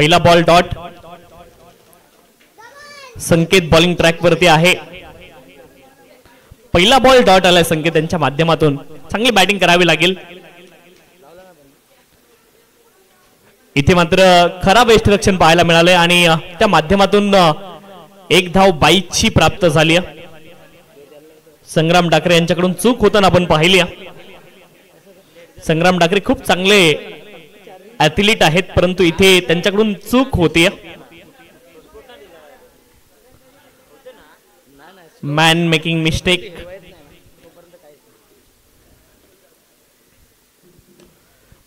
पहिला ball dot. संकेत bowling track वरती आहे. पहिला बॉल डॉट आलाय संकेत यांच्या माध्यमातून. चांगली बॅटिंग करावी लागेल. इथे मात्र खराब यष्टिरक्षण पाहायला मिळाले आणि त्या माध्यमातून एक धाव बाईची प्राप्त झाली. संग्राम डाकरे यांच्याकडून चूक होताना आपण पाहिली. संग्राम डाकरे खूप चांगले ऍथलीट आहेत, परंतु इथे त्यांच्याकडून चूक होते. Man making mistake.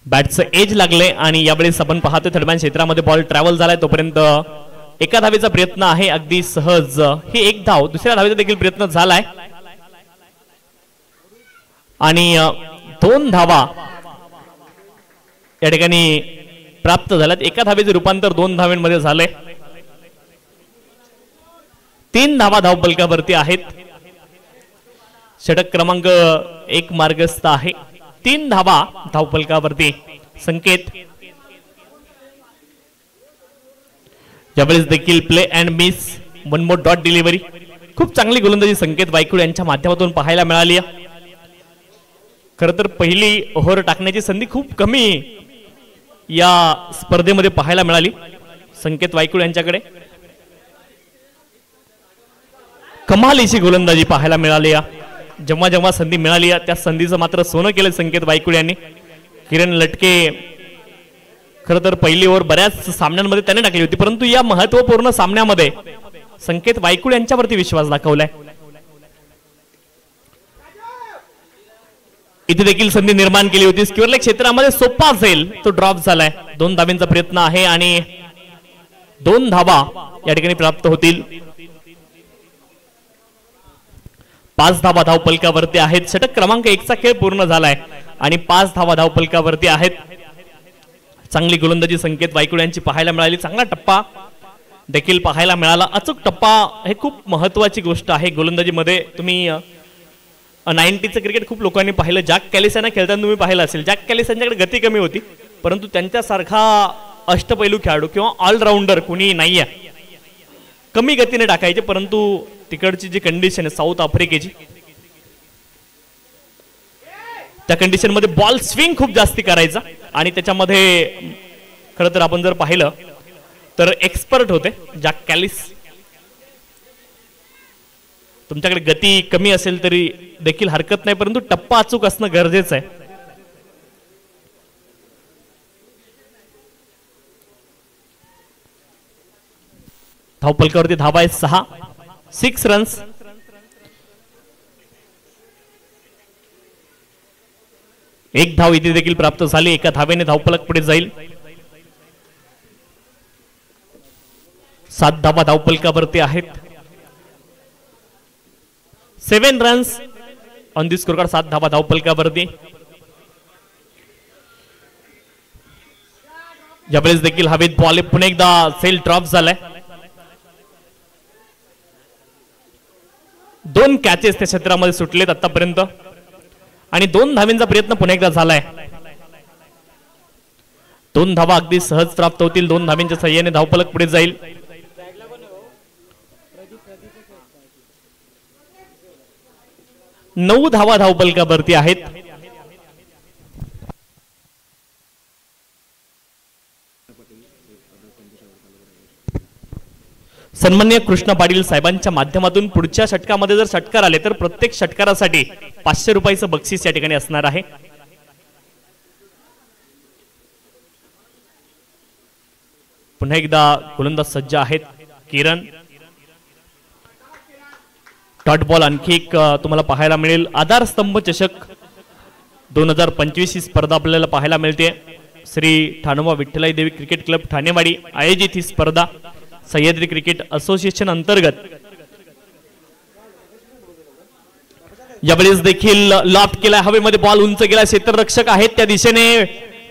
बॅटचं एज लागले आणि यावेळेस आपण पाहतो थर्डमॅन क्षेत्रामध्ये बॉल ट्रॅव्हल झालाय. तोपर्यंत एका धावेचा प्रयत्न आहे अगदी सहज. ही एक धाव. दुसऱ्या धावेचा देखील प्रयत्न झालाय आणि 2 धावा या ठिकाणी प्राप्त झाल्यात. एका धावेचे रूपांतर 2 धावांमध्ये झालंय. 3 धावा धावफलकावरती आहेत. षटक क्रमांक 1 मार्गस्थ आहे. 3 धावा धावफलकावरती. संकेत यावेळेस देखील play and miss. 1 more dot delivery. खूप चांगली गोलंदाजी संकेत वायकुळ यांच्या माध्यमातून पाहायला मिळाली. खरं तर पहिली ओव्हर टाकण्याची संधी खूप कमी या स्पर्धेमध्ये पाहायला मिळाली संकेत वायकुळ यांच्याकडे. कमालीची गोलंदाजी पाहायला मिळाली. जेव्हा जेव्हा संधी मिळाली त्या संधीचं मात्र सोनं केलं संकेत वायकुळ यांनी. किरण लटके खरं तर पहिली ओव्हर बऱ्याच सामन्यांमध्ये त्याने टाकली होती, परंतु या महत्वपूर्ण सामन्यामध्ये संकेत वायकुळ यांच्यावरती विश्वास दाखवलाय. इथे देखील संधी निर्माण केली होती. स्क्वेअर लेग क्षेत्रामध्ये सोपा असेल तो ड्रॉप झालाय. 2 धावांचा प्रयत्न आहे आणि 2 धावा या ठिकाणी प्राप्त होतील. 5 धावा धावफलकावरती आहेत. षटक क्रमांक 1 चा खेळ पूर्ण झालाय आणि 5 धावा धावफलकावरती आहेत. चांगली गोलंदाजी संकेत वायकुळ यांची पाहायला मिळाली. चांगला टप्पा देखील पाहायला मिळाला. अचूक टप्पा हे खूप महत्वाची गोष्ट आहे गोलंदाजीमध्ये. तुम्ही 90चं क्रिकेट खूप लोकांनी पाहिलं. जॅक कॅलिस यांना खेळताना तुम्ही पाहिलं असेल. जॅक कॅलिस यांच्याकडे गती कमी होती, परंतु त्यांच्यासारखा अष्टपैलू खेळाडू किंवा ऑलराऊंडर कुणी नाहीये. कमी गतीने टाकायचे, परंतु तिकडची जी कंडिशन आहे साऊथ आफ्रिकेची, त्या कंडिशन मध्ये बॉल स्विंग खूप जास्ती करायचा आणि त्याच्यामध्ये खरं तर आपण जर पाहिलं तर एक्सपर्ट होते जॅक कॅलिस. तुमच्याकडे गती कमी असेल तरी देखील हरकत नाही, परंतु टप्पा अचूक असणं गरजेचं आहे. धावफलकावरती धावा आहे 6 रन्स. एक धाव इथे देखील प्राप्त झाली. एका धावेने धावफलक पुढे जाईल. 7 धावा धावफलकावरती आहेत. 7 runs on the score card. 7 धावा धावफलकावरती. यावेळेस देखील हवेत बॉल पुन्हा एकदा सेल ड्रॉप झालाय. 2 कॅचेस त्या क्षेत्रामध्ये सुटलेत आतापर्यंत आणि 2 धावांचा प्रयत्न पुन्हा एकदा झालाय. 2 धावा अगदी सहज प्राप्त होतील. 2 धावांच्या सहाय्याने धावफलक पुढे जाईल. नऊ धावा धावफलकावरती आहेत. सन्माननीय कृष्ण पाटील साहेबांच्या माध्यमातून पुढच्या षटकामध्ये जर षटकार आले तर प्रत्येक षटकारासाठी 500 रुपयाचं बक्षीस या ठिकाणी असणार आहे. पुन्हा एकदा गोलंदाज सज्ज आहेत किरण. डॉट बॉल आणखी एक तुम्हाला पाहायला मिळेल. आधार स्तंभ चषक 2025 ही स्पर्धा आपल्याला पाहायला मिळते. श्री ठाणोबा विठ्ठलाई देवी क्रिकेट क्लब ठाणेवाडी आयोजित ही स्पर्धा सह्याद्री क्रिकेट असोसिएशन अंतर्गत. यावेळेस देखील लॉफ्ट केला. हवेमध्ये बॉल उंच गेला. क्षेत्ररक्षक आहेत त्या दिशेने.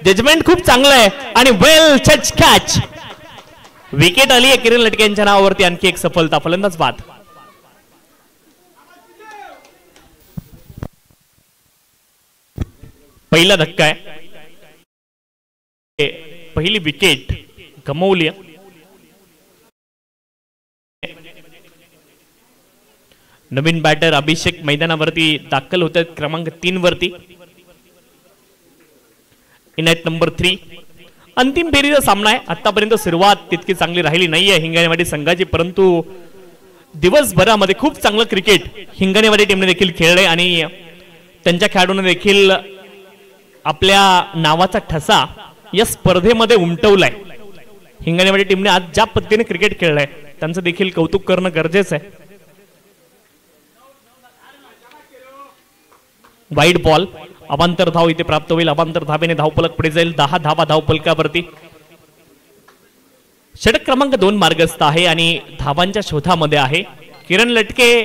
जजमेंट खूप चांगलं आहे आणि वेल टच कॅच. विकेट आली आहे किरण लटके यांच्या नावावरती. आणखी एक सफलता. फलंदाज बाद. पहिला धक्का आहे. पहिली विकेट गमावली. नवीन बॅटर अभिषेक मैदानावरती दाखल होत आहेत क्रमांक 3 वरती. इनायत नंबर 3. अंतिम फेरीचा सामना आहे. आतापर्यंत सुरुवात तितकी चांगली राहिली नाहीये हिंगणेवाडी संघाची, परंतु दिवसभरामध्ये खूप चांगलं क्रिकेट हिंगणेवाडी टीमने देखील खेळले आणि त्यांच्या खेळाडूंनी देखील आपल्या नावाचा ठसा या स्पर्धेमध्ये उमटवलाय. हिंगणेवाडी टीमने आज ज्या पद्धतीने क्रिकेट खेळलंय त्यांचं देखील कौतुक करणं गरजेचं आहे. वाईड बॉल, अवांतर धाव इथे प्राप्त होईल. अवांतर धावेने धावफलक पुढे जाईल. 10 धावा धावफलकावरती. षटक क्रमांक 2 मार्गस्थ आहे आणि धावांच्या शोधामध्ये आहे. किरण लटके,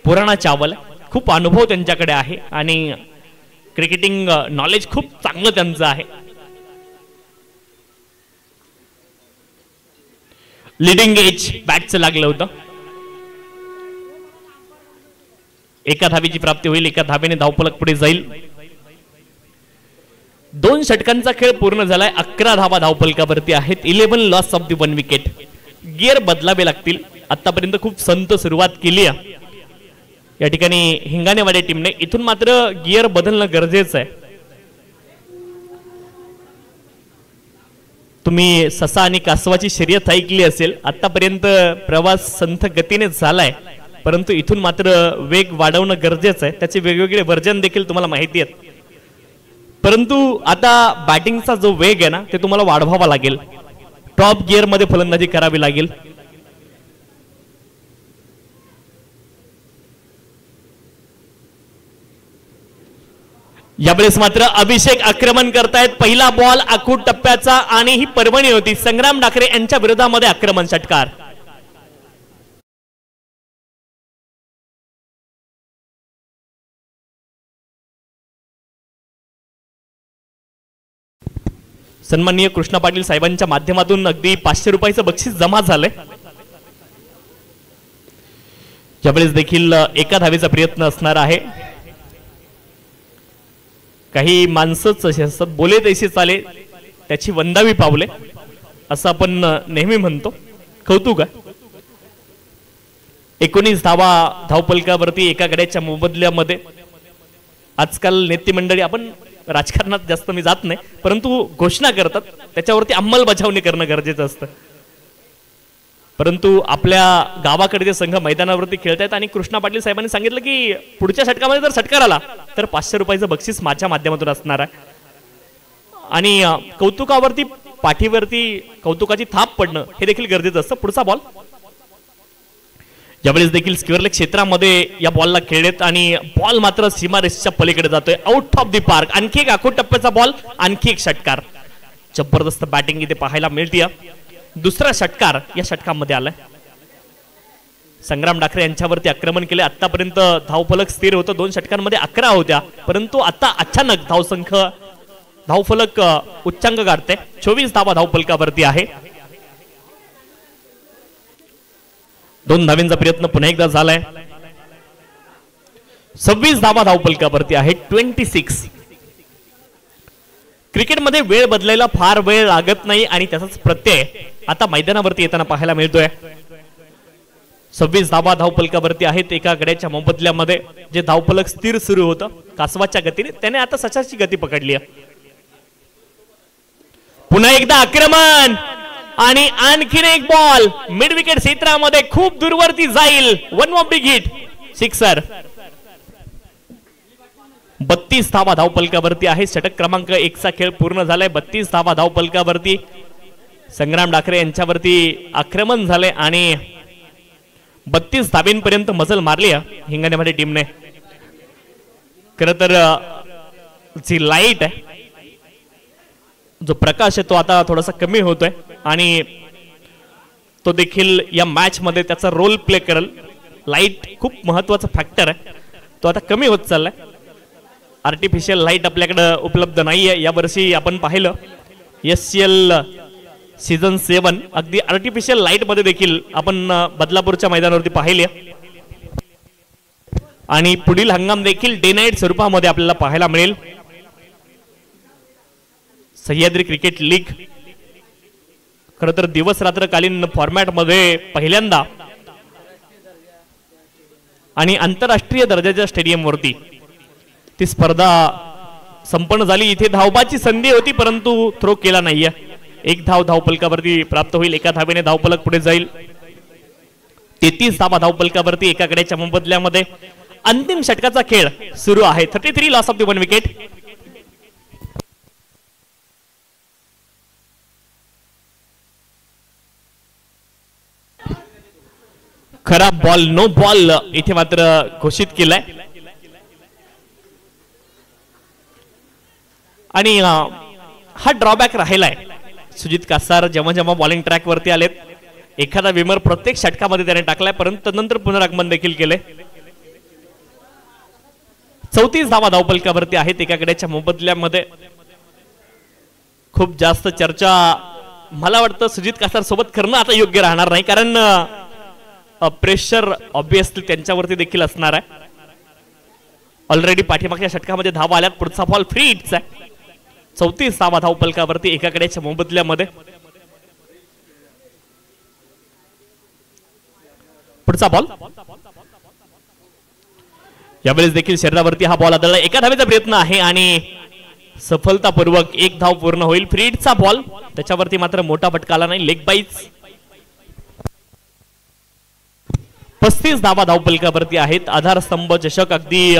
पुराणा चावल, खूप अनुभव त्यांच्याकडे आहे आणि क्रिकेटिंग नॉलेज खूप चांगलं त्यांचं आहे. लिडिंग एज बॅटचं लागलं होतं. एका धावेची प्राप्ती होईल. एका धावेने धावफलक पुढे जाईल. 2 षटकांचा खेळ पूर्ण झालाय. 11 धावा धावफलकावरती आहेत. 11 loss of the 1 wicket. Gear बदलावे लागतील. आतापर्यंत खूप संत सुरुवात केली आहे या ठिकाणी हिंगणेवाडी टीमने. इथून मात्र गिअर बदलणं गरजेचं आहे. तुम्ही ससा आणि कासवाची शर्यत ऐकली असेल. आतापर्यंत प्रवास संथ गतीने झालाय, परंतु इथून मात्र वेग वाढवणं गरजेचं आहे. त्याचे वेगवेगळे वर्जन देखील तुम्हाला माहिती आहेत, परंतु आता बॅटिंगचा जो वेग आहे ना ते तुम्हाला वाढवावा लागेल. टॉप गिअर मध्ये फलंदाजी करावी लागेल. यावेळेस मात्र अभिषेक आक्रमण करतायत. पहिला बॉल आखूड टप्प्याचा आणि ही पर्वणी होती. संग्राम डाकरे यांच्या विरोधामध्ये आक्रमण षटकार. सन्माननीय कृष्णा पाटील साहेबांच्या माध्यमातून अगदी 500 रुपयाचं बक्षीस जमा झालंय. यावेळेस देखील एका धावेचा प्रयत्न असणार आहे. काही माणसंच असे असतात, बोले तैसे चाले त्याची वंदावी पावले असं आपण नेहमी म्हणतो. कौतुक आहे. 19 धावा धावफलकावरती एका गड्याच्या मोबदल्यामध्ये. आजकाल नेते मंडळी, आपण राजकारणात जास्त मी जात नाही, परंतु घोषणा करतात त्याच्यावरती अंमलबजावणी करणं गरजेचं असतं. परंतु आपल्या गावाकडे जे संघ मैदानावरती खेळतायत आणि कृष्णा पाटील साहेबांनी सांगितलं की पुढच्या षटकामध्ये जर षटकार आला तर 500 रुपयाचं बक्षीस माझ्या माध्यमातून असणार आहे. आणि कौतुकावरती, पाठीवरती कौतुकाची थाप पडणं हे देखील गरजेचं असतं. पुढचा बॉल. यावेळेस देखील स्क्वेअर लेग क्षेत्रामध्ये या बॉलला खेळलेत आणि बॉल मात्र सीमारेषेच्या पलीकडे जातोय. Out of the park. आणखी एक आखूड टप्प्याचा बॉल, आणखी एक षटकार. जबरदस्त बॅटिंग इथे पाहायला मिळते. दुसरा षटकार या षटकामध्ये आलाय. संग्राम डाकरे यांच्यावरती आक्रमण केले. आतापर्यंत धावफलक स्थिर होतं. 2 षटकांमध्ये 11 होत्या, परंतु आता अचानक धावफलक उच्चांक गाठते. 24 धावा धावफलकावरती आहे. 2 धावेंचा प्रयत्न पुन्हा एकदा झालाय. 26 धावा धावफलकावरती आहे. 26. क्रिकेटमध्ये वेळ बदलायला फार वेळ लागत नाही आणि त्याचाच प्रत्यय आता मैदानावरती येताना पाहायला मिळतोय. 26 धावा धावफलकावरती आहेत. एका गड्याच्या मोबदल्यामध्ये जे धावफलक स्थिर सुरू होतं कासवाच्या गतीने, त्याने आता सशाची गती पकडली आहे. पुन्हा एकदा आक्रमण आणि आणखीन एक बॉल मिड विकेट क्षेत्रामध्ये खूप दूरवरती जाईल. 1 ऑफ बिग हिट, सिक्सर. 32 धावा धावफलकावरती आहे. षटक क्रमांक 1 चा खेळ पूर्ण झालाय. 32 धावा धावफलकावरती संग्राम डाकरे यांच्यावरती आक्रमण झाले आणि 32 धावेंपर्यंत मजल मारली हिंगणेवाडी टीमने. खरं तर जी लाईट आहे, जो प्रकाश आहे तो आता थोडासा कमी होतोय आणि तो देखील या मॅच मध्ये त्याचा रोल प्ले करेल. लाईट खूप महत्वाचा फॅक्टर आहे, तो आता कमी होत चाललाय. आर्टिफिशियल लाईट आपल्याकडे उपलब्ध नाहीये. यावर्षी आपण पाहिलं SCL सीझन 7 अगदी आर्टिफिशियल लाईट मध्ये देखील आपण बदलापूरच्या मैदानावरती पाहिले आणि पुढील हंगाम देखील डे नाईट स्वरूपामध्ये आपल्याला पाहायला मिळेल. सह्याद्री क्रिकेट लीग खरं तर दिवस रात्रकालीन फॉर्मॅटमध्ये पहिल्यांदा आणि आंतरराष्ट्रीय दर्जाच्या स्टेडियमवरती ती स्पर्धा संपन्न झाली. इथे धावबाची संधी होती परंतु थ्रो केला नाहीये. एक धाव धावपलकावरती प्राप्त होईल. एका धावेने धावपलक पुढे जाईल. 33 धावा धावपलकावरती एका गड्याच्या मोबदल्यामध्ये. अंतिम षटकाचा खेळ सुरू आहे. 33 लॉस ऑफ द 1 विकेट. खराब बॉल, नो बॉल इथे मात्र घोषित केलाय. आणि हा ड्रॉबॅक राहिलाय. सुजित कासार जेव्हा जेव्हा बॉलिंग ट्रॅक वरती आलेत एखादा विमर प्रत्येक षटकामध्ये त्याने टाकलाय परंतु नंतर पुनरागमन देखील केले. 34 धावा धावपलकावरती आहेत एका गड्याच्या मोबदल्यामध्ये. खूप जास्त चर्चा मला वाटतं सुजित कासार सोबत करणं आता योग्य राहणार नाही कारण प्रेशर ऑब्विसली त्यांच्यावरती देखील असणार आहे. ऑलरेडी पाठीमागच्या षटकामध्ये धावा आल्यात. पुढचा बॉल फ्री हिट्स आहे. 34 धावा धावपलकावरती एका गड्याच्या मोबदल्यामध्ये. पुढचा बॉल यावेळेस देखील शरीरावरती हा बॉल आदळला. एका धावेचा प्रयत्न आहे आणि सफलतापूर्वक एक धाव पूर्ण होईल. फ्री हिटचा बॉल त्याच्यावरती मात्र मोठा फटका आला नाही. लेग बाईज. 35 धावा धावपलकावरती आहेत. आधारस्तंभ चषक अगदी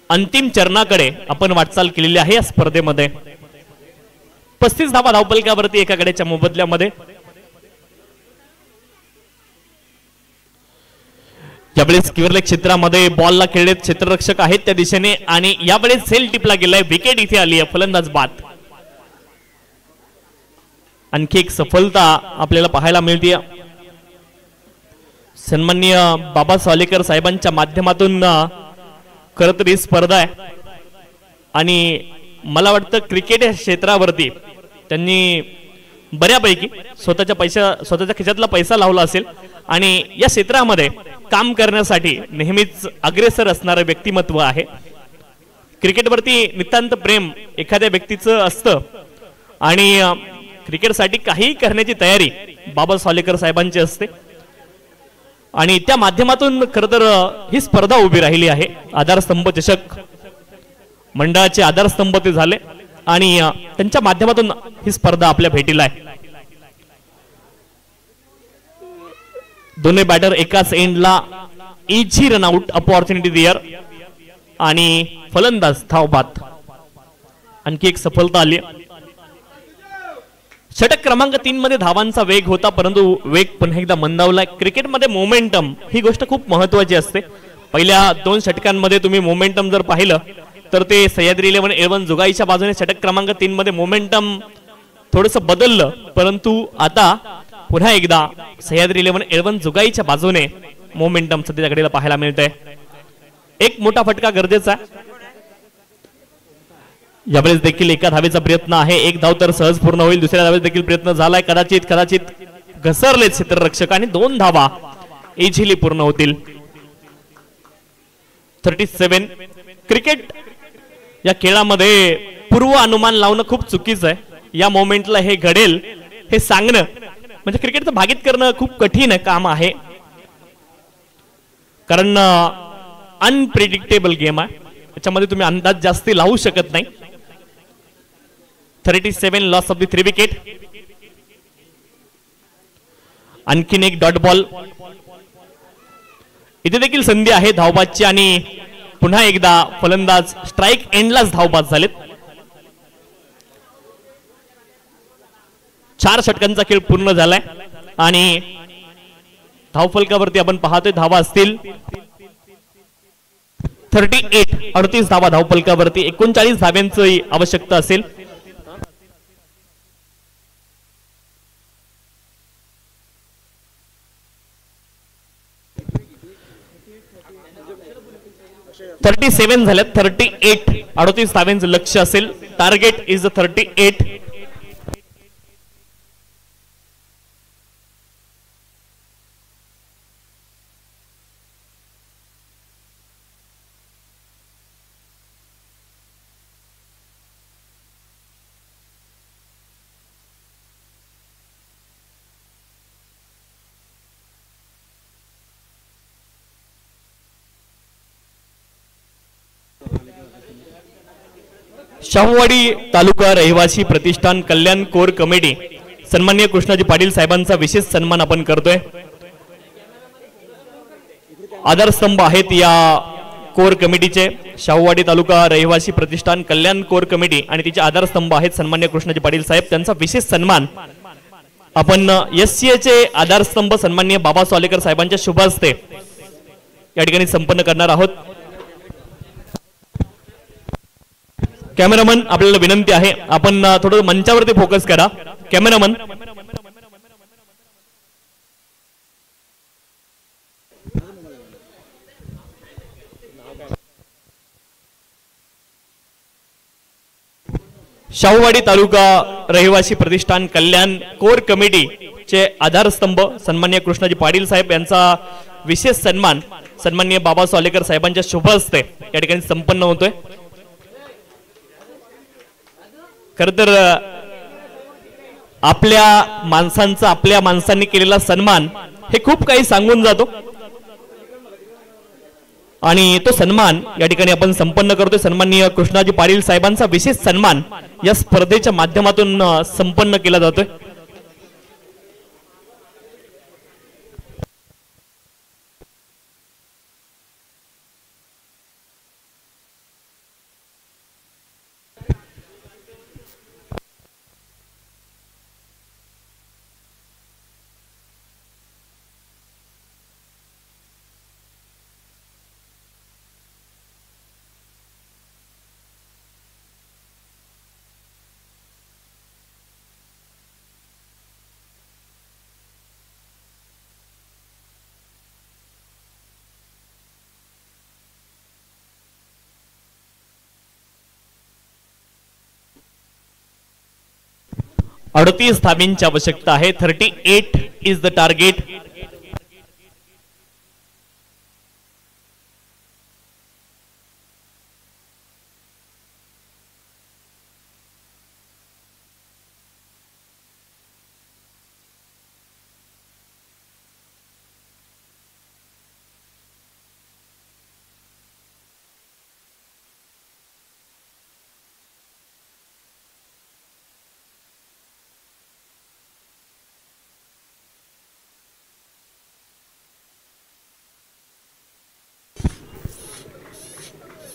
अंतिम चरणाकडे आपण वाटचाल केलेली आहे या स्पर्धेमध्ये. 35 धावा धावपलकावरती एका गड्याच्या मोबदल्यामध्ये. यावेळेस स्क्वेअर क्षेत्रामध्ये बॉलला खेळले क्षेत्ररक्षक आहेत त्या दिशेने आणि यावेळेस सेल टिपला गेलाय. विकेट इथे आली आहे. फलंदाज बाद. आणखी एक सफलता आपल्याला पाहायला मिळते. सन्माननीय बाबा सालेकर साहेबांच्या माध्यमातून खरं तर ही स्पर्धा आहे आणि मला वाटतं क्रिकेट या क्षेत्रावरती त्यांनी बऱ्यापैकी स्वतःच्या खिशातला पैसा लावला असेल आणि या क्षेत्रामध्ये काम करण्यासाठी नेहमीच अग्रेसर असणारं व्यक्तिमत्व आहे. क्रिकेटवरती नितांत प्रेम एखाद्या व्यक्तीचं असतं आणि क्रिकेटसाठी काही करण्याची तयारी बाबा सालेकर साहेबांची असते आणि त्या माध्यमातून खरं तर ही स्पर्धा उभी राहिली आहे. आधारस्तंभ चषक मंडळाचे आधारस्तंभ ते झाले आणि त्यांच्या माध्यमातून ही स्पर्धा आपल्या भेटीला आहे. दोन्ही बॅटर एकाच एंडला. इझी रनआउट अपॉर्च्युनिटी देअर आणि फलंदाज धावबाद. आणखी एक सफलता आली. षटक क्रमांक 3 मध्ये धावांचा वेग होता परंतु वेग पुन्हा एकदा मंदावलाय. क्रिकेटमध्ये मोमेंटम ही गोष्ट खूप महत्वाची असते. पहिल्या 2 षटकांमध्ये तुम्ही मोमेंटम जर पाहिलं तर ते सह्याद्री 11 जुगाईच्या बाजूने षटक क्रमांक 3 मध्ये मोमेंटम थोडस बदललं परंतु आता पुन्हा एकदा सह्याद्री 11 जुगाईच्या बाजूने मोमेंटम सध्या घडीला पाहायला मिळतंय. एक मोठा फटका गरजेचा आहे. यावेळेस देखील एका धावेचा प्रयत्न आहे. एक धाव तर सहज पूर्ण होईल. दुसऱ्या धावेत देखील प्रयत्न झालाय. कदाचित घसरले क्षेत्ररक्षक आणि 2 धावा इझिली पूर्ण होतील. 37. क्रिकेट या खेळामध्ये पूर्व अनुमान लावणं खूप चुकीचं आहे. या मोमेंटला हे घडेल हे सांगणं म्हणजे क्रिकेटचं भागीत करणं खूप कठीण काम आहे कारण अनप्रिडिक्टेबल गेम आहे. त्याच्यामध्ये तुम्ही अंदाज जास्ती लावू शकत नाही. 37 लॉस ऑफ द 3 विकेट. आणखीन एक डॉट बॉल. इथे देखील संधी आहे धावबादची आणि पुन्हा एकदा फलंदाज स्ट्राइक एंडलाच धावबाद झालेत. 4 षटकांचा खेळ पूर्ण झालाय आणि धावफलकावरती आपण पाहतोय धावा असतील 38 धावा धावफलकावरती. 39 धाव्यांची आवश्यकता असेल. .37 झाल्यात. 38 धाव्यांचं लक्ष असेल. Target is 38. शाहूवाडी तालुका रहिवासी प्रतिष्ठान कल्याण कोर कमिटी सन्माननीय कृष्णाजी पाटील साहेबांचा विशेष सन्मान आपण करतोय। आधारस्तंभ आहेत या कोर कमिटीचे शाहूवाडी तालुका रहिवासी प्रतिष्ठान कल्याण कोर कमिटी आणि तिचे आधारस्तंभ आहेत सन्माननीय कृष्णाजी पाटील साहेब, त्यांचा विशेष सन्मान आपण एससीए चे आधारस्तंभ सन्माननीय बाबा सोलेकर साहेबांच्या शुभ हस्ते या ठिकाणी संपन्न करणार आहोत। कॅमेरामन आपल्याला विनंती आहे आपण थोडं मंचावरती फोकस करा। कॅमेरामन शाहूवाडी तालुका रहिवासी प्रतिष्ठान कल्याण कोर कमिटी चे आधारस्तंभ सन्माननीय कृष्णाजी पाटील साहेब यांचा विशेष सन्मान सन्माननीय बाबा सोलेकर साहेबांच्या शुभ हस्ते या ठिकाणी संपन्न होतोय। खर तर आपल्या माणसांचा आपल्या माणसांनी केलेला सन्मान हे खूप काही सांगून जातो आणि तो सन्मान या ठिकाणी आपण संपन्न करतोय। सन्माननीय कृष्णाजी पाटील साहेबांचा विशेष सन्मान या स्पर्धेच्या माध्यमातून संपन्न केला जातोय। अडतीस धाबींची आवश्यकता आहे। 38 इज द टार्गेट।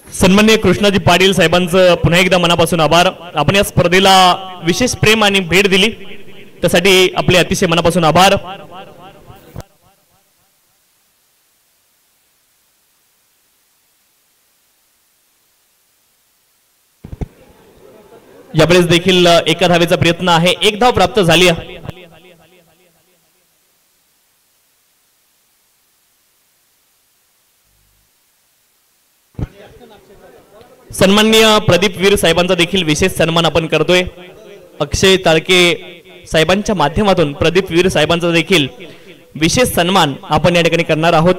सन्माननीय कृष्णाजी पाटील साहेबांचं पुन्हा एकदा मनापासून आभार। आपण या स्पर्धेला विशेष प्रेम आणि भेट दिली त्यासाठी आपले अतिशय मनापासून आभार। यावेळेस देखील एका धावेचा प्रयत्न आहे, एक धाव प्राप्त झाली आहे। सन्माननीय प्रदीप वीर साहेबांचा देखील विशेष सन्मान आपण करतोय। अक्षय तारके साहेबांच्या माध्यमातून प्रदीप वीर साहेबांचा देखील विशेष सन्मान आपण या ठिकाणी करणार आहोत।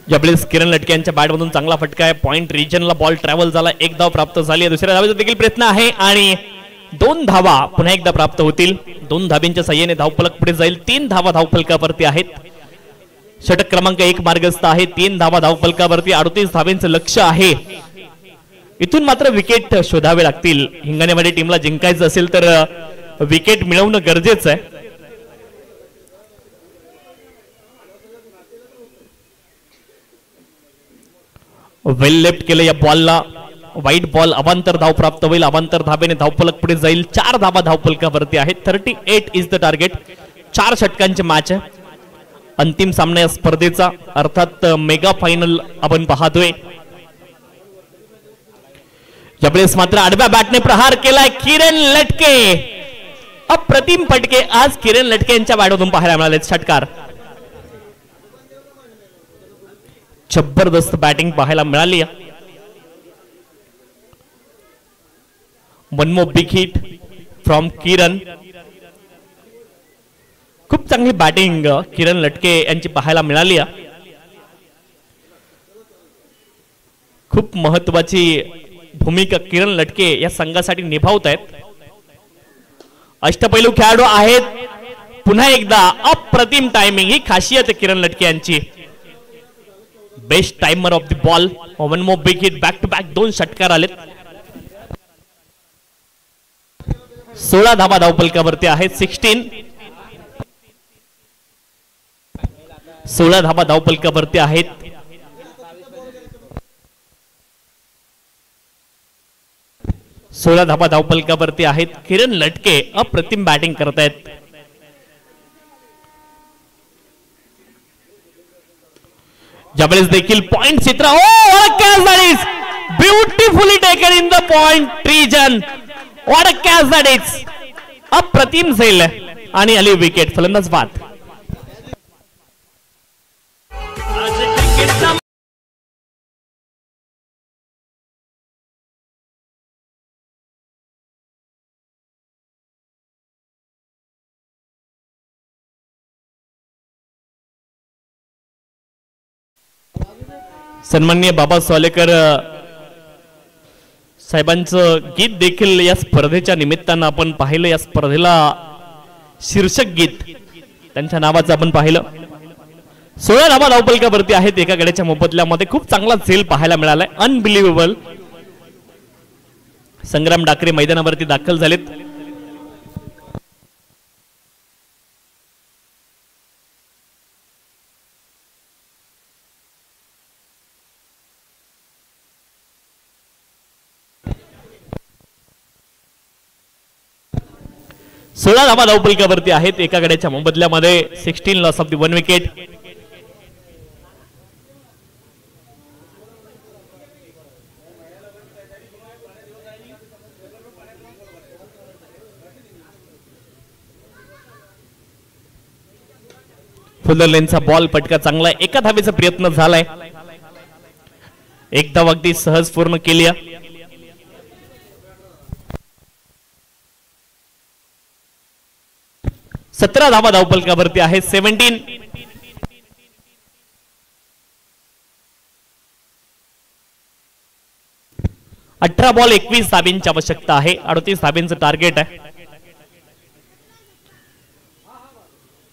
यावेळेस किरण लटके यांच्या बॅटमधून चांगला फटका आहे, पॉइंट रिजनला बॉल ट्रॅव्हल झाला, एक धाव प्राप्त झाली। दुसऱ्या धावेचा देखील प्रयत्न आहे आणि 2 धावा पुन्हा एकदा प्राप्त होतील। 2 धाबींच्या साह्याने धावफलक पुढे जाईल। 3 धावा धावफलकावरती आहेत। षटक क्रमांक 1 मार्गस्थ आहे। 3 धावा धावफलकावरती 38 धाब्यांचं लक्ष आहे। इथून मात्र विकेट शोधावे लागतील। हिंगण्यामध्ये टीमला जिंकायचं असेल तर विकेट मिळवणं गरजेचं आहे। वेल लेफ्ट केलं या बॉलला, वाईट बॉल, अवांतर धाव प्राप्त होईल। अवांतर धाबेने धावफलक पुढे जाईल। 4 धावा धावफलकावरती आहेत। 38 इज द टार्गेट। 4 षटकांचे मॅच आहे। अंतिम सामना या स्पर्धेचा अर्थात मेगा फायनल आपण पाहतोय। यावेळेस मात्र आडव्या बॅटने प्रहार केलाय किरण लटके। अप्रतिम फटके आज किरण लटके यांच्या बॅटमधून पाहायला मिळाले। षटकार जबरदस्त बॅटिंग पाहायला मिळाली। One more big hit from Kiran. खूप चांगली बॅटिंग किरण लटके यांची पाहायला मिळाली। खूप महत्वाची भूमिका किरण लटके या संघासाठी निभावत आहेत. अष्टपैलू खेळाडू आहेत. पुन्हा एकदा अप्रतिम टायमिंग ही खासियत आहे किरण लटके यांची. Best timer of the ball. One more big hit. Back to back 2 षटकार आलेत. 16 धावा धावपलकावरती आहेत. 16 धावा धावपलकावरती आहेत. धावा धावपलकावरती आहेत. किरण लटके अप्रतिम बॅटिंग करतायत. ज्यावेळेस देखील पॉइंट चित्र beautifully taken in the point region. What a catch that is. अप्रतिम झेल आणि आली विकेट. फलंदाज बाद. सन्माननीय बाबा सोलेकर साहेबांचं गीत देखील या स्पर्धेच्या निमित्तानं आपण पाहिलं. या स्पर्धेला शीर्षक गीत त्यांच्या नावाचं आपण पाहिलं. 16 धावा धावपलकावरती आहेत. एका गड्याच्या मोबदल्यामध्ये खूप चांगला झेल पाहायला मिळालाय. अनबिलिव्हेबल. संग्राम डाकरे मैदानावरती दाखल झालेत. सोळा धावा धावपलकावरती आहेत. एका गड्याच्या मोबदल्यामध्ये 16 loss of the 1 wicket. Fuller लेनचा बॉल पटका चांगला. एका धावेचा प्रयत्न झालाय. एक धाव अगदी सहज पूर्ण केली. 17 धावा धावपलकावरती आहेत. 17. अठरा बॉल 21 धाब्यांची आवश्यकता आहे. 38 धाब्यांचं टार्गेट आहे.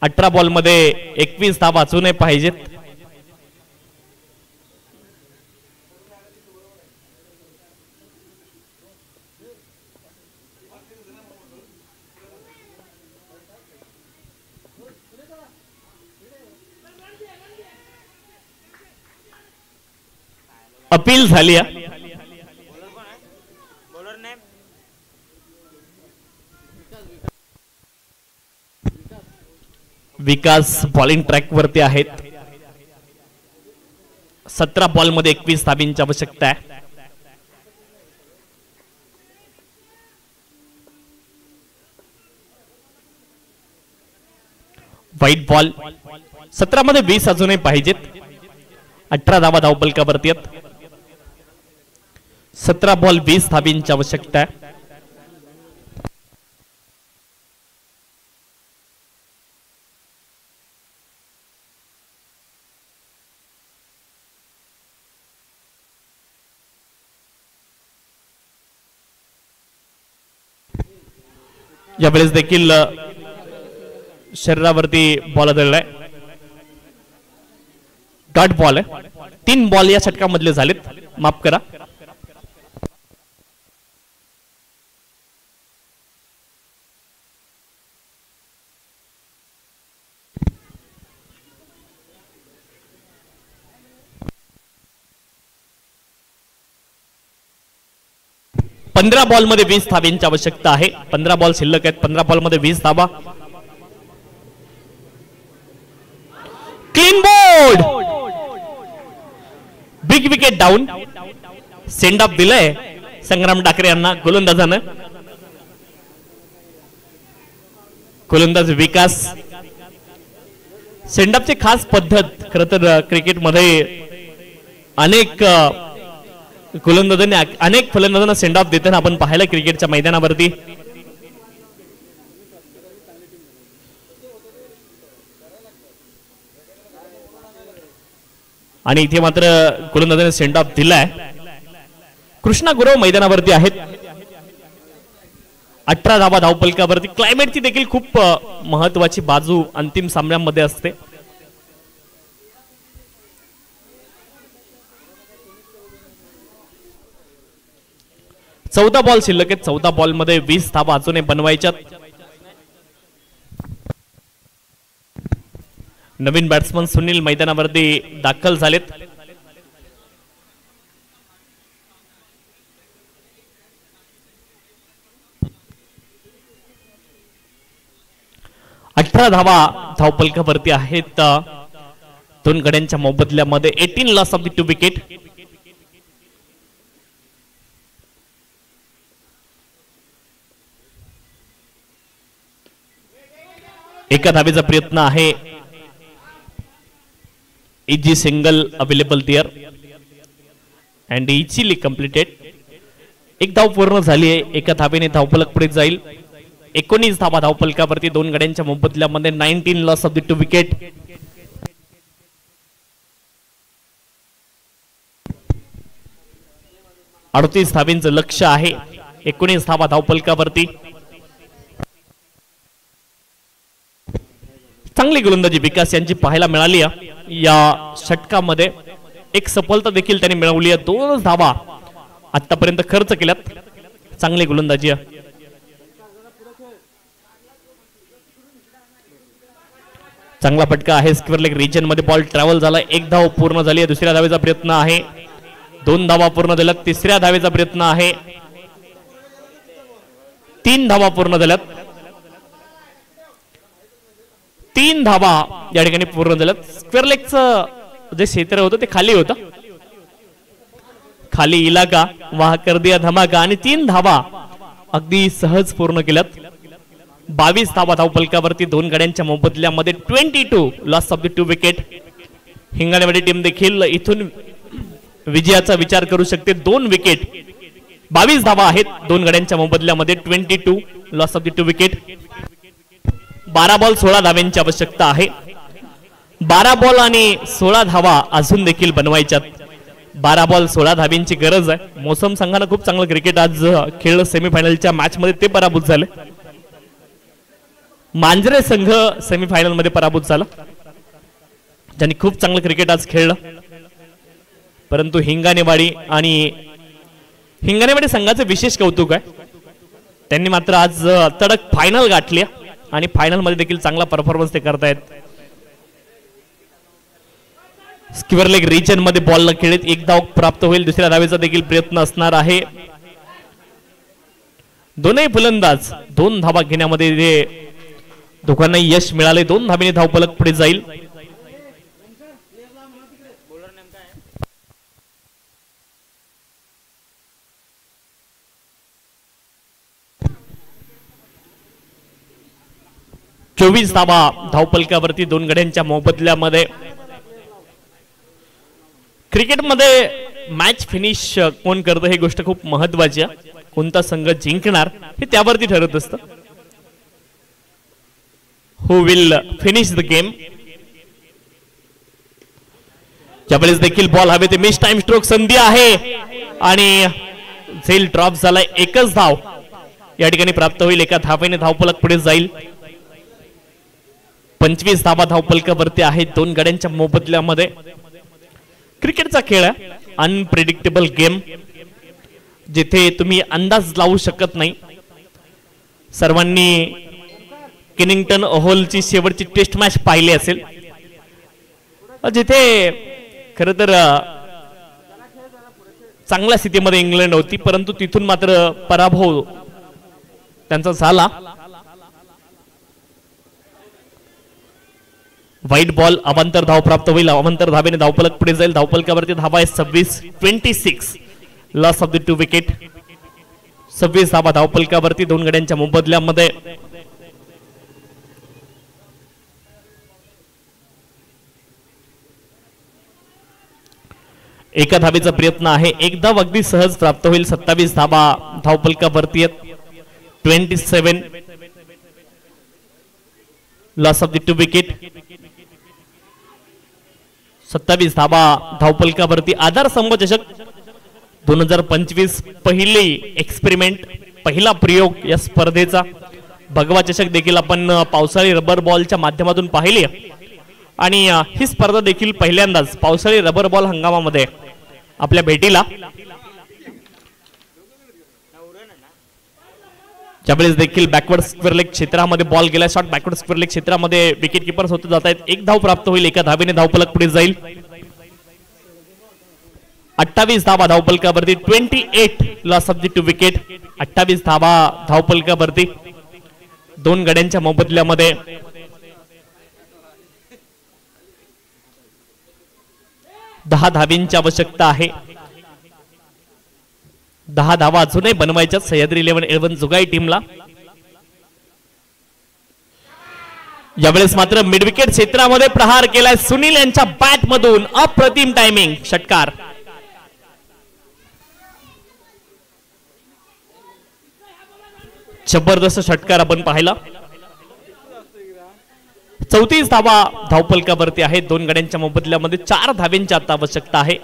18 बॉल मध्ये 21 धावा वाचून पाहिजेत. अपील झाली. विकास बॉलिंग ट्रॅक वरती आहेत. 17 बॉल मध्ये 21 धाब्यांची आवश्यकता आहे. White ball. 17 मध्ये 20 अजूनही पाहिजेत. 18 धावा धावपलकावरती आहेत. 17 बॉल 20 धाब्यांची आवश्यकता आहे. यावेळेस देखील शरीरावरती बॉल आदळलाय. डॉट बॉल आहे. 3 बॉल या षटकामधले झालेत. माफ करा. पंधरा बॉल मध्ये 20 धाब्यांची आवश्यकता आहे. 15 बॉल शिल्लक आहेत. 15 बॉल मध्ये 20 धाबा. Clean bowled. Big wicket down. Send off दिलंय संग्राम डाकरे यांना गोलंदाजानं. गोलंदाज विकास. सेंड ऑफची खास पद्धत खरं तर क्रिकेटमध्ये अनेक गोलंदाजांनी अनेक फलंदाजांना सेंड ऑफ देताना आपण पाहिलं क्रिकेटच्या मैदानावरती. आणि इथे मात्र गोलंदाजाने सेंड ऑफ दिलाय. कृष्णा गुरव मैदानावरती आहेत. 18 धावा धावपलकावरती. क्लायमेटची देखील खूप महत्वाची बाजू अंतिम सामन्यांमध्ये असते. चौदा बॉल शिल्लक आहेत. 14 बॉल मध्ये 20 धावा अजूनही बनवायच्यात. नवीन बॅट्समन सुनील मैदानावरती दाखल झालेत. अठरा धावा धावपलकावरती आहेत. 2 गड्यांच्या मोबदल्यामध्ये 18 लॉस ऑफ द 2 विकेट. एका धावेचा प्रयत्न आहे. Easy single available there and easily completed. एक धाव पूर्ण झाली आहे. एका धावेने धावपलक पुढे जाईल. 19 धावा धावपलकावरती 2 गड्यांच्या मोबदल्यामध्ये 19 लॉस ऑफ द 2 विकेट. अडतीस धावेंचं लक्ष आहे. 19 धावा धावपलकावरती. चांगली गोलंदाजी विकास यांची पाहायला मिळाली. या षटकामध्ये एक सफलता देखील त्यांनी मिळवली आहे. 2 धावा आतापर्यंत खर्च केल्यात. चांगली गोलंदाजी. चांगला फटका आहे. स्क्वेअर लेग रिजन मध्ये बॉल ट्रॅव्हल झाला. 1 धाव पूर्ण झाली आहे. दुसऱ्या धावेचा प्रयत्न आहे. 2 धावा पूर्ण झाल्यात. तिसऱ्या धावेचा प्रयत्न आहे. 3 धावा पूर्ण झाल्यात. 3 धावा या ठिकाणी पूर्ण झाल्यात. स्क्वेअर लेगचं जे क्षेत्र होतं ते खाली होतं. खाली इलाका वाह कर दिया धमाका आणि 3 धावा अगदी सहज पूर्ण केल्यात. 22 धावा धावपलकावरती 2 गड्यांच्या मोबदल्यामध्ये 22 loss of the 2 wicket. Hingnewadi team देखील इथून विजयाचा विचार करू शकते. 2 विकेट 22 धावा आहेत. 2 गड्यांच्या मोबदल्यामध्ये 22 loss of the 2 wicket. 12 ball 16 धाव्यांची आवश्यकता आहे. 12 बॉल आणि 16 धावा अजून देखील बनवायच्यात. 12 बॉल 16 धाव्यांची गरज आहे. मोसम संघानं खूप चांगलं क्रिकेट आज खेळलं. सेमीफायनलच्या मॅच मध्ये ते पराभूत झाले. मांजरे संघ सेमीफायनल मध्ये पराभूत झाला. ज्यांनी खूप चांगलं क्रिकेट आज खेळलं. परंतु हिंगणेवाडी संघाचे विशेष कौतुक आहे. त्यांनी मात्र आज तडक फायनल गाठली आणि फायनल मध्ये देखील चांगला परफॉर्मन्स ते करतायत. स्क्वेअर लेग रिजन मध्ये बॉल खेळत 1 धाव प्राप्त होईल. दुसऱ्या धावेचा देखील प्रयत्न असणार आहे. दोनही फलंदाज 2 धावा घेण्यामध्ये दोघांना यश मिळाले. 2 धावेने धावपलक पुढे जाईल. चोवीस धावा धावपलकावरती 2 गड्यांच्या मोबदल्यामध्ये. क्रिकेटमध्ये मॅच फिनिश कोण करतं ही गोष्ट खूप महत्वाची आहे. कोणता संघ जिंकणार हे त्यावरती ठरत असतं. Who will finish the game? ज्यावेळेस देखील बॉल हवे ते मिस टाइम स्ट्रोक संधी आहे आणि झेल ड्रॉप झालाय. 1च धाव या ठिकाणी प्राप्त होईल. 1 धावेने धावपलक पुढे जाईल. 25 धावा धावपलकावरती आहेत 2 गड्यांच्या मोबदल्यामध्ये. क्रिकेटचा खेळ आहे. अनप्रेडिक्टेबल गेम जिथे तुम्ही अंदाज लावू शकत नाही. सर्वांनी किनिंग्टन ओव्हलची शेवटची टेस्ट मॅच पाहिली असेल जिथे खरं तर चांगल्या स्थितीमध्ये इंग्लंड होती. परंतु तिथून मात्र पराभव त्यांचा झाला. व्हाईट बॉल अवांतर धाव प्राप्त होईल. अवांतर धावेने धावपलक पुढे जाईल. धावपलकावरती धावा आहे 26 लॉस ऑफ द 2 विकेट. 26 धावा धावपलकावरती 2 गड्यांच्या मोबदल्यामध्ये. एका धावेचा प्रयत्न आहे. 1 धाव अगदी सहज प्राप्त होईल. 27 धावा धावपलकावरती आहेत. 27 लॉस ऑफ द 2 विकेट. 27 धावा धावपलकावरती. आधार स्तंभ चषक 2025 पहिली एक्सपेरिमेंट, पहिला प्रयोग या स्पर्धेचा भगवा चषक देखील आपण पावसाळी रबर बॉलच्या माध्यमातून पाहिली आणि ही स्पर्धा देखील पहिल्यांदाच पावसाळी रबर बॉल हंगामामध्ये आपल्या भेटीला ज्यावेळेस देखील बॅकवर्ड स्क्वेअर लेग क्षेत्रामध्ये बॉल गेला, शॉट बॅकवर्ड स्क्वेअर लेग क्षेत्रामध्ये विकेट कीपर होत जात आहेत. एक धाव प्राप्त होईल, एका धावेने धावफलक पुढे जाईल. 28 धावा धावफलकावरती, 28 लॉस ऑफ द 2 विकेट. 28 धावा धावफलकावरती, 2 गड्यांच्या मोबदल्यामध्ये 10 धावींची आवश्यकता आहे. 10 धावा अजूनही बनवायच्या सह्याद्री 11 जुगाई टीमला. यावेळेस मात्र मिड विकेट क्षेत्रामध्ये प्रहार केलाय सुनील यांच्या बॅट मधून. अप्रतिम टायमिंग, षटकार. जबरदस्त षटकार आपण पाहिला. 34 धावा धावफलकावरती आहेत. 2 गड्यांच्या मोबदल्यामध्ये 4 धावेंची आता आवश्यकता आहे.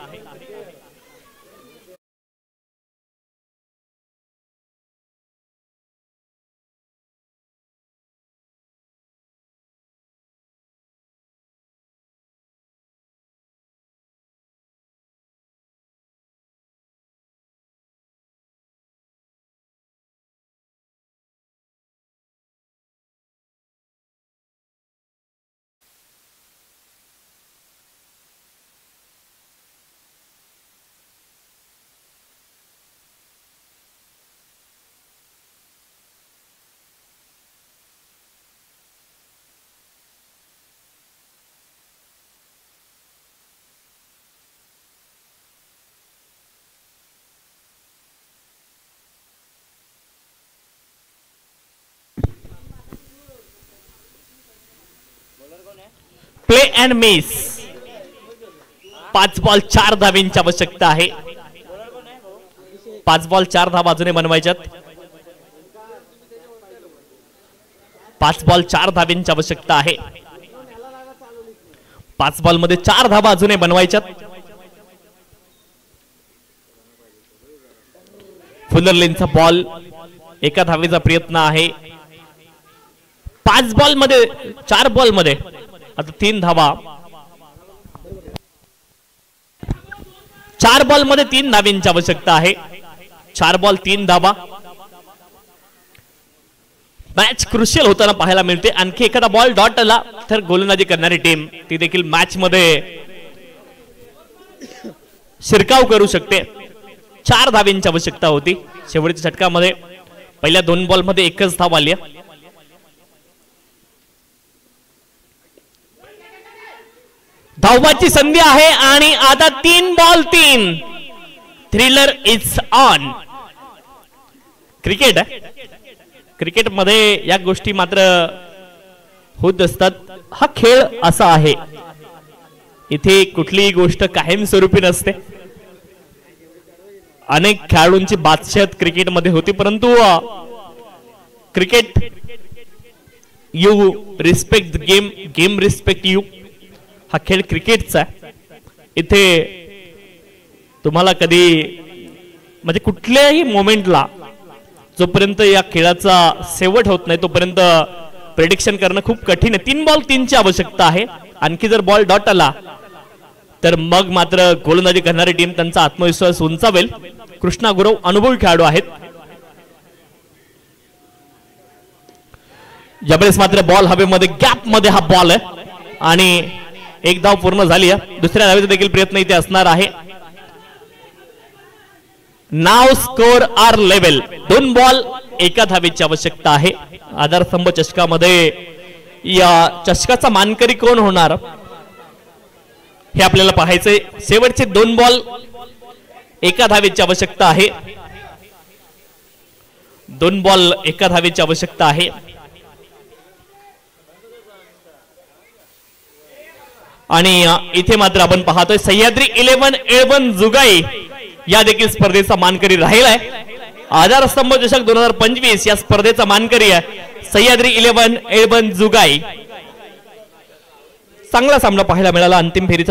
Play and miss. 5 बॉल 4 धावींची आवश्यकता आहे. 5 बॉल 4 धावा अजूनही बनवायच्यात. 5 बॉल 4 धावींची आवश्यकता आहे. 5 बॉल मध्ये 4 धावा अजूनही बनवायच्यात. फुलरलेनचा बॉल, एका धावेचा प्रयत्न आहे. 5 बॉल मध्ये 4 बॉल मध्ये आता 3 धावा. 4 बॉल मध्ये 3 धावींची आवश्यकता आहे. 4 बॉल 3 धावा. मॅच क्रुशियल होताना पाहायला मिळते. आणखी एखादा बॉल डॉट आला तर गोलंदाजी करणारी टीम ती देखील मॅच मध्ये शिरकाव करू शकते. 4 धावींची आवश्यकता होती. शेवटच्या षटकामध्ये पहिल्या 2 बॉल मध्ये एकच धाव आली. धावाची संधी आहे आणि आता 3 ball 3. Thriller is on. Cricket आहे, क्रिकेट मध्ये या गोष्टी मात्र होत असतात. हा खेळ असा आहे, इथे कुठलीही गोष्ट कायमस्वरूपी नसते. अनेक खेळाडूंची बादशाहत क्रिकेटमध्ये होती, परंतु cricket you respect the game, game respect you. हा खेळ क्रिकेटचा आहे. इथे तुम्हाला कधी म्हणजे कुठल्याही मोमेंटला जोपर्यंत या खेळाचा शेवट होत नाही तोपर्यंत प्रेडिक्शन करणं खूप कठीण आहे. 3 बॉल 3 ची आवश्यकता आहे. आणखी जर बॉल डॉट आला तर मग मात्र गोलंदाजी करणारी टीम त्यांचा आत्मविश्वास उंचावेल. कृष्णा गुरव अनुभवी खेळाडू आहेत. यावेळेस मात्र बॉल हवेमध्ये गॅप मध्ये हा बॉल आहे आणि 1 धाव पूर्ण झाली आहे. दुसऱ्या धावेचा देखील प्रयत्न इथे असणार आहे. नाव स्कोर आर लेवल. 2 बॉल 1 धावेची आवश्यकता आहे. आधारस्तंभ चषकामध्ये या चषकाचा मानकरी कोण होणार हे आपल्याला पाहायचंय. शेवटचे 2 बॉल 1 धावेची आवश्यकता आहे. 2 बॉल 1 धावेची आवश्यकता आहे. आणि इथे मात्र आपण पाहतोय सह्याद्री 11 जुगाई या देखील स्पर्धेचा मानकरी राहिलाय. आधारस्तंभ चषक 2025 या स्पर्धेचा मानकरी आहे सह्याद्री 11 जुगाई. चांगला सामना पाहायला मिळाला अंतिम फेरीचा.